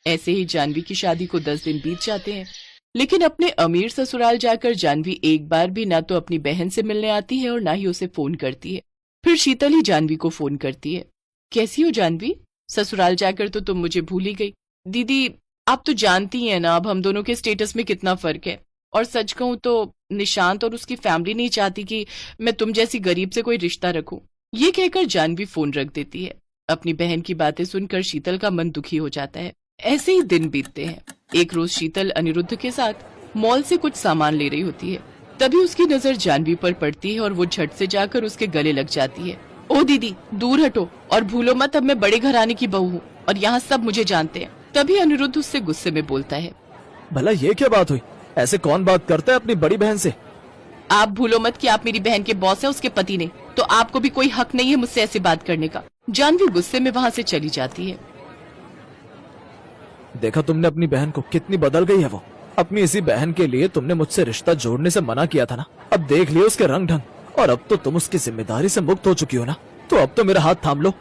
ऐसे ही जानवी की शादी को 10 दिन बीत जाते हैं, लेकिन अपने अमीर ससुराल जाकर जानवी एक बार भी ना तो अपनी बहन से मिलने आती है और ना ही उसे फोन करती है। फिर शीतल ही जानवी को फोन करती है। कैसी हो जानवी? ससुराल जाकर तो तुम मुझे भूल ही गई। दीदी, आप तो जानती हैं ना अब हम दोनों के स्टेटस में कितना फर्क है, और सच कहूं तो निशांत और उसकी फैमिली नहीं चाहती कि मैं तुम जैसी गरीब से कोई रिश्ता रखूं। ये कहकर जानवी फोन रख देती है। अपनी बहन की बातें सुनकर शीतल का मन दुखी हो जाता है। ऐसे ही दिन बीतते हैं। एक रोज शीतल अनिरुद्ध के साथ मॉल से कुछ सामान ले रही होती है। तभी उसकी नजर जानवी पर पड़ती है और वो झट से जाकर उसके गले लग जाती है। ओ दीदी, दूर हटो और भूलो मत अब मैं बड़े घराने की बहू हूँ और यहाँ सब मुझे जानते हैं। तभी अनिरुद्ध उससे गुस्से में बोलता है, भला ये क्या बात हुई? ऐसे कौन बात करता है अपनी बड़ी बहन से? आप भूलो मत कि आप मेरी बहन के बॉस हैं, उसके पति नहीं, तो आपको भी कोई हक नहीं है मुझसे ऐसी बात करने का। जानवी गुस्से में वहाँ से चली जाती है। देखा तुमने अपनी बहन को, कितनी बदल गई है वो। अपनी इसी बहन के लिए तुमने मुझसे रिश्ता जोड़ने से मना किया था ना। अब देख लियो उसके रंग ढंग, और अब तो तुम उसकी जिम्मेदारी से मुक्त हो चुकी हो ना, तो अब तो मेरा हाथ थाम लो।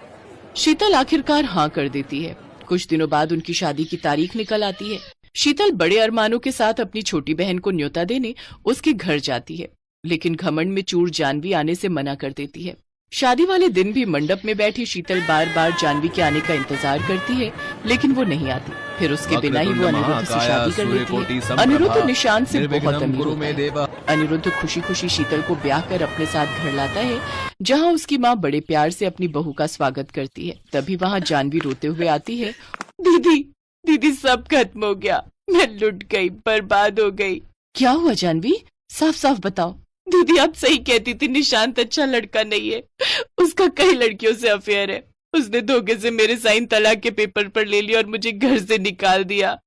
शीतल आखिरकार हाँ कर देती है। कुछ दिनों बाद उनकी शादी की तारीख निकल आती है। शीतल बड़े अरमानों के साथ अपनी छोटी बहन को न्योता देने उसके घर जाती है, लेकिन घमंड में चूर जानवी आने से मना कर देती है। शादी वाले दिन भी मंडप में बैठी शीतल बार बार जानवी के आने का इंतजार करती है, लेकिन वो नहीं आती। फिर उसके बिना ही वो अनिरुद्ध से शादी कर लेती है। अनिरुद्ध निशांत से बहुत अमीर होता है। अनिरुद्ध खुशी खुशी शीतल को ब्याह कर अपने साथ घर लाता है, जहाँ उसकी माँ बड़े प्यार से अपनी बहू का स्वागत करती है। तभी वहाँ जानवी रोते हुए आती है। दीदी, दीदी सब खत्म हो गया, मैं लुट गई, बर्बाद हो गई। क्या हुआ जानवी? साफ साफ बताओ। दीदी, आप सही कहती थी, निशांत अच्छा लड़का नहीं है, उसका कई लड़कियों से अफेयर है। उसने धोखे से मेरे साइन तलाक के पेपर पर ले लिया और मुझे घर से निकाल दिया।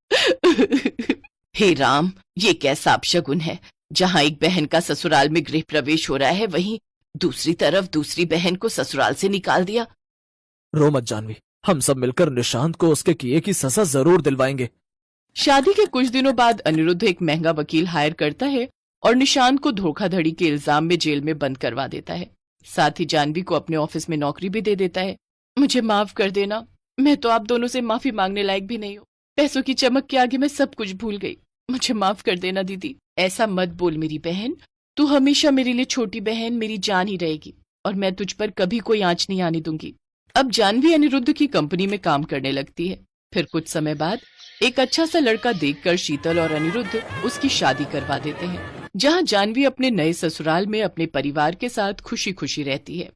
हे राम, ये कैसा अपशगुन है। जहाँ एक बहन का ससुराल में गृह प्रवेश हो रहा है, वहीं दूसरी तरफ दूसरी बहन को ससुराल से निकाल दिया। रो मत जानवी, हम सब मिलकर निशांत को उसके किए की सजा जरूर दिलवाएंगे। शादी के कुछ दिनों बाद अनिरुद्ध एक महंगा वकील हायर करता है और निशांत को धोखाधड़ी के इल्जाम में जेल में बंद करवा देता है। साथ ही जानवी को अपने ऑफिस में नौकरी भी दे देता है। मुझे माफ कर देना, मैं तो आप दोनों से माफी मांगने लायक भी नहीं हूँ। पैसों की चमक के आगे मैं सब कुछ भूल गई। मुझे माफ कर देना दीदी। ऐसा मत बोल मेरी बहन, तू हमेशा मेरे लिए छोटी बहन, मेरी जान ही रहेगी और मैं तुझ पर कभी कोई आंच नहीं आने दूंगी। अब जानवी अनिरुद्ध की कंपनी में काम करने लगती है। फिर कुछ समय बाद एक अच्छा सा लड़का देखकर शीतल और अनिरुद्ध उसकी शादी करवा देते हैं, जहां जानवी अपने नए ससुराल में अपने परिवार के साथ खुशी खुशी रहती है।